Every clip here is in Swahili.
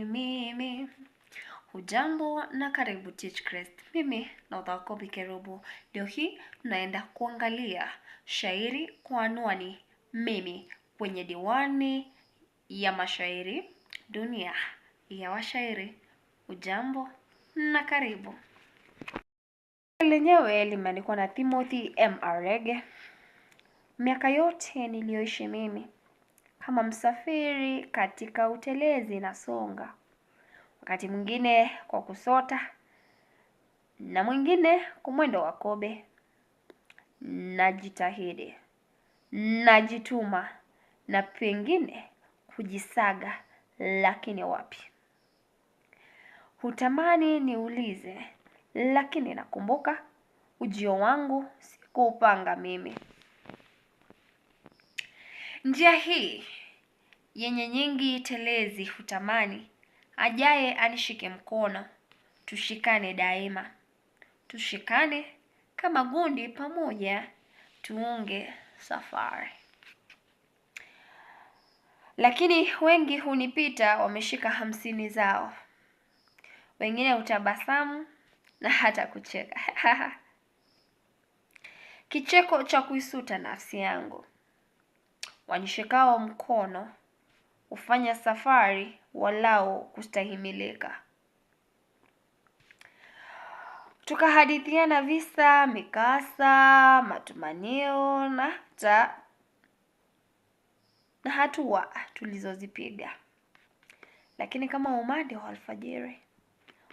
Mimi. Hujambo na karibu Teachkrest. Mimi na wako Bikerobo. Leo hii tunaenda kuangalia shairi kwa anwani mimi kwenye diwani ya mashairi dunia ya washairi. Hujambo na karibu. Lenyewe limeandikwa na Timothy M. Arege. Miaka yote niliyoishi mimi kama msafiri katika utelezi na songa, wakati mwingine kwa kusota na mwingine kwa mwendo wa kobe. Najitahidi, najituma na pengine kujisaga, lakini wapi. Hutamani niulize, lakini nakumbuka ujio wangu sikuupanga mimi. Njia hii yenye nyingi telezi hutamani ajaye anishike mkono, tushikane daima, tushikane kama gundi pamoja, tuunge safari. Lakini wengi hunipita wameshika 50 zao, wengine utabasamu na hata kucheka. Kicheko cha kuisuta nafsi yangu, wanishikao mkono ufanya safari walao kustahimilika. Tukahadithiana visa, mikasa, matumanio na hatua tulizozipiga. Lakini kama umande wa alfajiri,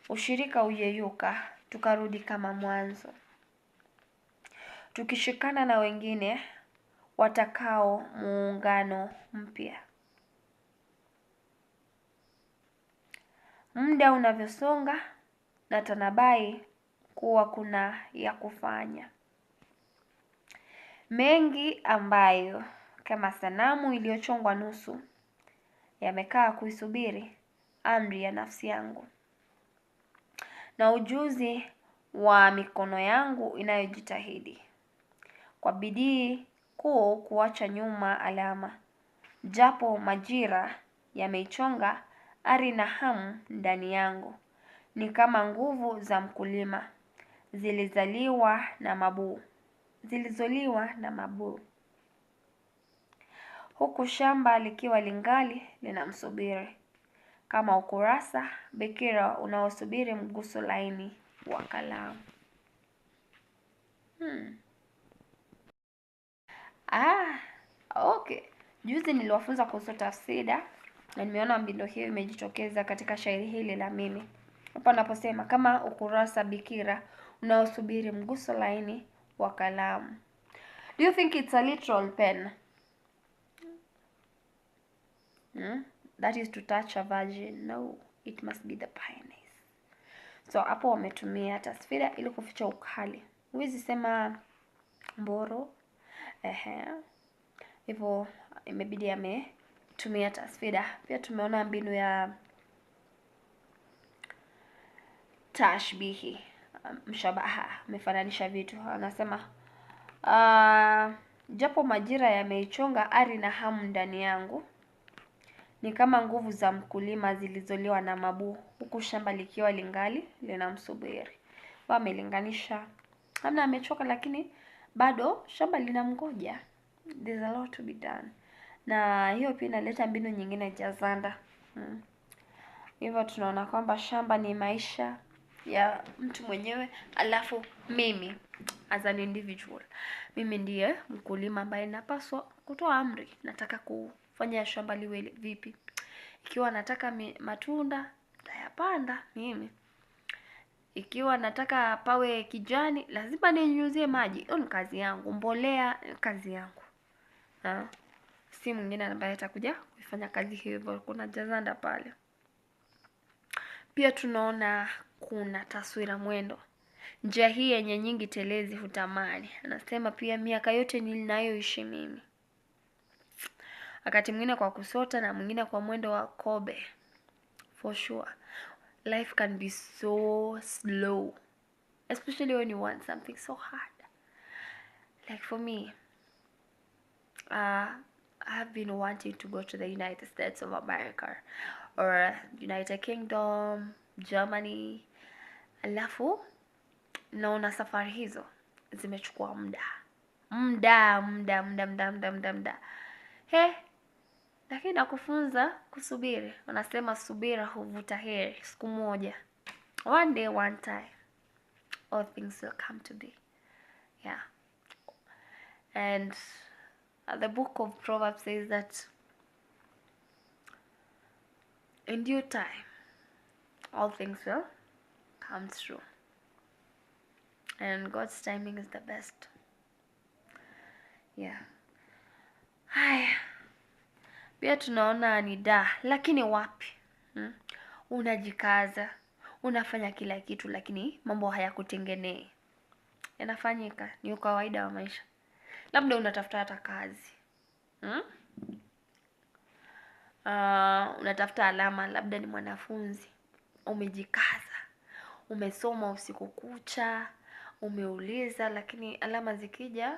ushirika uyeyuka, tukarudi kama mwanzo, tukishikana na wengine watakao muungano mpya. Muda unavyosonga na tanabai kuwa kuna ya kufanya mengi ambayo kama sanamu iliyochongwa nusu yamekaa kuisubiri amri ya nafsi yangu na ujuzi wa mikono yangu inayojitahidi kwa bidii kuu kuacha nyuma alama, japo majira yameichonga ari na hamu ndani yangu. Ni kama nguvu za mkulima zilizoliwa na mabuu, huku shamba likiwa lingali linamsubiri kama ukurasa bikira unaosubiri mguso laini wa kalamu. Okay. Juzi niliwafunza kuhusu tafsida na nimeona mbinu hiyo imejitokeza katika shairi hili la mimi. Hapa naposema kama ukurasa bikira unaosubiri mguso laini wa kalamu. Do you think it's a literal pen? That is to touch a virgin. No, it must be the pioneers. So hapo wametumia tasfida ili kuficha ukali. Huwezi sema mboro. Hivyo imebidi ametumia tasfida. Pia tumeona mbinu ya tashbihi, mshabaha, amefananisha vitu. Anasema japo majira yameichonga ari na hamu ndani yangu, ni kama nguvu za mkulima zilizoliwa na mabuu, huku shamba likiwa lingali linamsubiri. Wamelinganisha labda amechoka lakini bado shamba linamngoja. There's a lot to be done. Na hiyo pia inaleta mbinu nyingine jazanda. Hivyo tunaona kwamba shamba ni maisha ya mtu mwenyewe, alafu mimi as an individual, mimi ndiye mkulima ambaye napaswa kutoa amri. Nataka kufanya shamba liwe vipi? Ikiwa nataka matunda, nitayapanda mimi. Ikiwa nataka pawe kijani, lazima ninyunyuzie maji. Hiyo ni kazi yangu. Mbolea kazi yangu. Si mwingine ambaye atakuja kufanya kazi hiyo. Kuna jazanda pale. Pia tunaona kuna taswira mwendo. Njia hii yenye nyingi telezi hutamani. Anasema pia miaka yote ninayoishi mimi, wakati mwingine kwa kusota na mwingine kwa mwendo wa kobe. For sure, life can be so slow, especially when you want something so hard. Like for me, have been wanting to go to the United States of America or United Kingdom, Germany. Alafu naona safari hizo zimechukua muda. He, lakini nakufunza kusubiri. Wanasema subira huvuta heri. Siku moja, one day, one time, all things will come to be. Yeah. And the book of Proverbs says that in due time, all things will come true. And God's timing is the best. Yeah. Haya. Pia tunaona ni lakini wapi? Unajikaza, unafanya kila kitu, lakini mambo hayakutengenei. Yanafanyika, ni kawaida wa maisha. Labda unatafuta hata kazi. Unatafuta alama, labda ni mwanafunzi. Umejikaza, umesoma usiku kucha, umeuliza, lakini alama zikija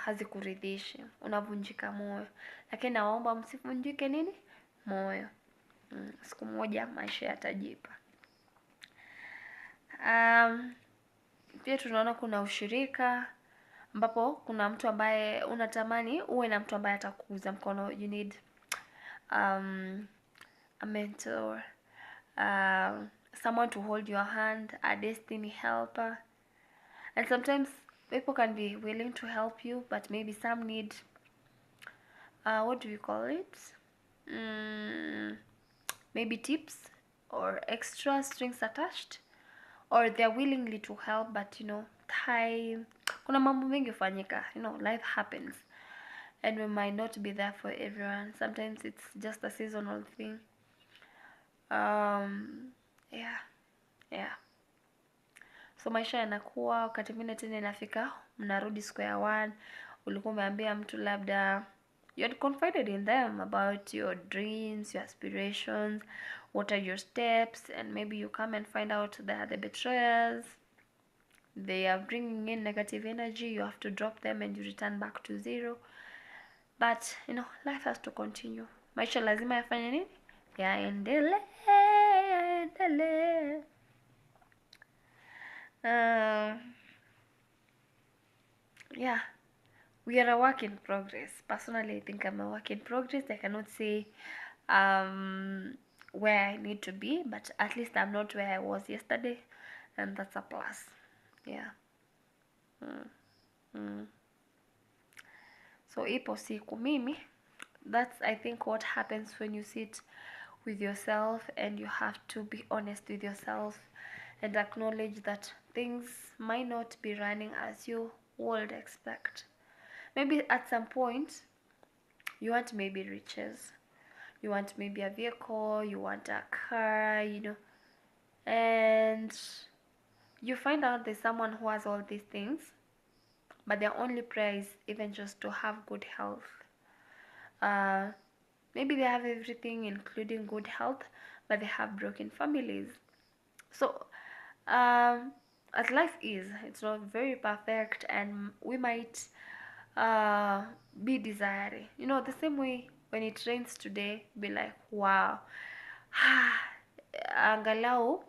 hazikuridhishi, unavunjika moyo. Lakini naomba msivunjike nini? Moyo. Siku moja maisha yatajipa. Pia tunaona kuna ushirika, ambapo kuna mtu ambaye unatamani uwe na mtu ambaye atakuuza mkono. You need a mentor, someone to hold your hand, a destiny helper. And sometimes people can be willing to help you, but maybe some need what do we call it? Maybe tips or extra strings attached, or they're willingly to help, but time, kuna mambo mengi hufanyika, life happens, and we might not be there for everyone. Sometimes it's just a seasonal thing. Yeah. So maisha yanakuwa, wakati mwingine tena inafika mnarudi square one. Ulikuwa umeambia mtu, labda you had confided in them about your dreams, your aspirations, what are your steps, and maybe you come and find out they are the betrayers. They are bringing in negative energy. You have to drop them and you return back to zero. But life has to continue. Maisha lazima yafanye nini? Yaendelee. Yeah, we are a work in progress. Personally, I think I'm a work in progress. I cannot say where I need to be, but at least I'm not where I was yesterday, and that's a plus. Yeah. So ipo siku mimi, that's I think what happens when you sit with yourself, and you have to be honest with yourself and acknowledge that things might not be running as you would expect. Maybe at some point you want maybe riches, you want maybe a vehicle, you want a car, and you find out there's someone who has all these things, but their only prayer is even just to have good health. Maybe they have everything including good health, but they have broken families. So as life is, it's not very perfect, and we might be desiring, the same way when it rains today, be like, wow, angalau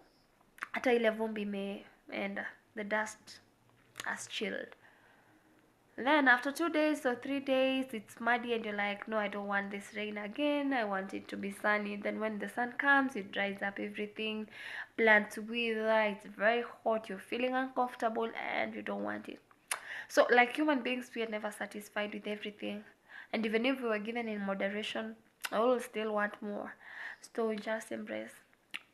hata ile vumbi imeenda, the dust has chilled. Then after 2 days or 3 days, it's muddy, and you're like, no, I don't want this rain again, I want it to be sunny. Then when the sun comes, it dries up everything, plants wither, it's very hot, you're feeling uncomfortable, and you don't want it. So like human beings, we are never satisfied with everything, and even if we were given in moderation, I will still want more. So just embrace,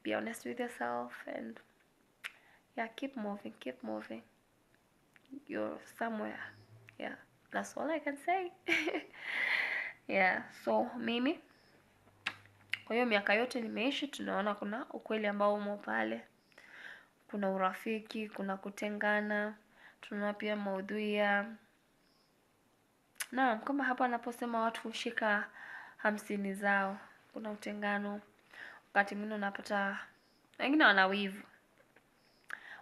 be honest with yourself, and yeah, keep moving. You're somewhere. Yeah, that's all I can say. Yeah, so mimi, kwa hiyo miaka yote nimeishi, tunaona kuna ukweli ambao umo pale, kuna urafiki, kuna kutengana, tunaona pia maudhui ya naam, kama hapa anaposema watu hushika 50 zao, kuna utengano. Wakati mwingine unapata wengine wana wivu.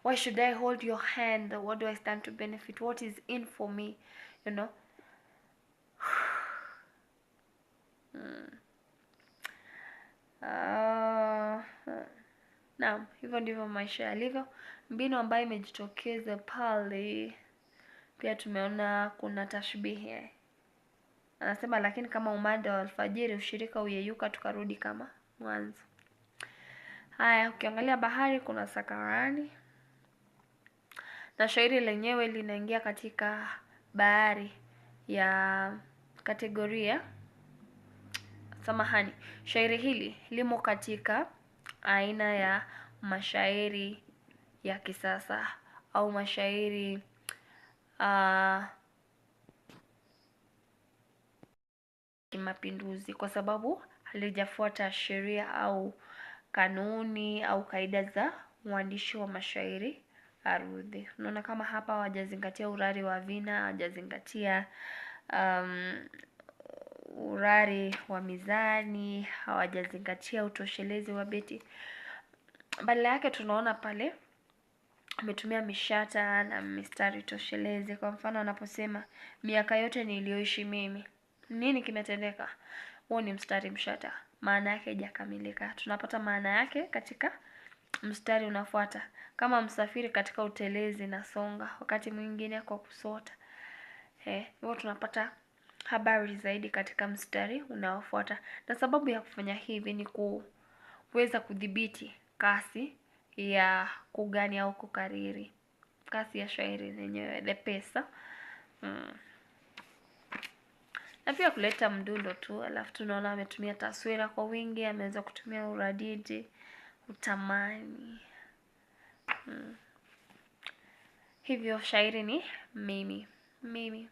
Why should I hold your hand? What do I stand to benefit? What is in for me? Naam, hivyo ndivyo maisha yalivyo. Mbinu ambayo imejitokeza pale, pia tumeona kuna tashbihi. Anasema lakini kama umande wa alfajiri ushirika uyeyuka tukarudi kama mwanzo. Haya, ukiangalia bahari kuna sakarani, na shairi lenyewe linaingia katika bahari ya kategoria, samahani, shairi hili limo katika aina ya mashairi ya kisasa au mashairi kimapinduzi, kwa sababu halijafuata sheria au kanuni au kaida za uandishi wa mashairi arudhi. Unaona kama hapa hawajazingatia urari wa vina, hawajazingatia urari wa mizani, hawajazingatia utoshelezi wa beti. Badala yake tunaona pale ametumia mishata na mistari toshelezi. Kwa mfano anaposema miaka yote niliyoishi mimi, nini kimetendeka? Huo ni mstari mshata, maana yake haijakamilika. Tunapata maana yake katika mstari unafuata. Kama msafiri katika utelezi na songa, wakati mwingine kwa kusota. Hivyo tunapata habari zaidi katika mstari unaofuata. Na sababu ya kufanya hivi ni kuweza kudhibiti kasi ya kugani au kukariri, kasi ya shairi lenyewe, the pace. Na pia kuleta mdundo tu. Alafu tunaona ametumia taswira kwa wingi, ameweza kutumia uradidi, utamani. Hivyo shairi ni mimi.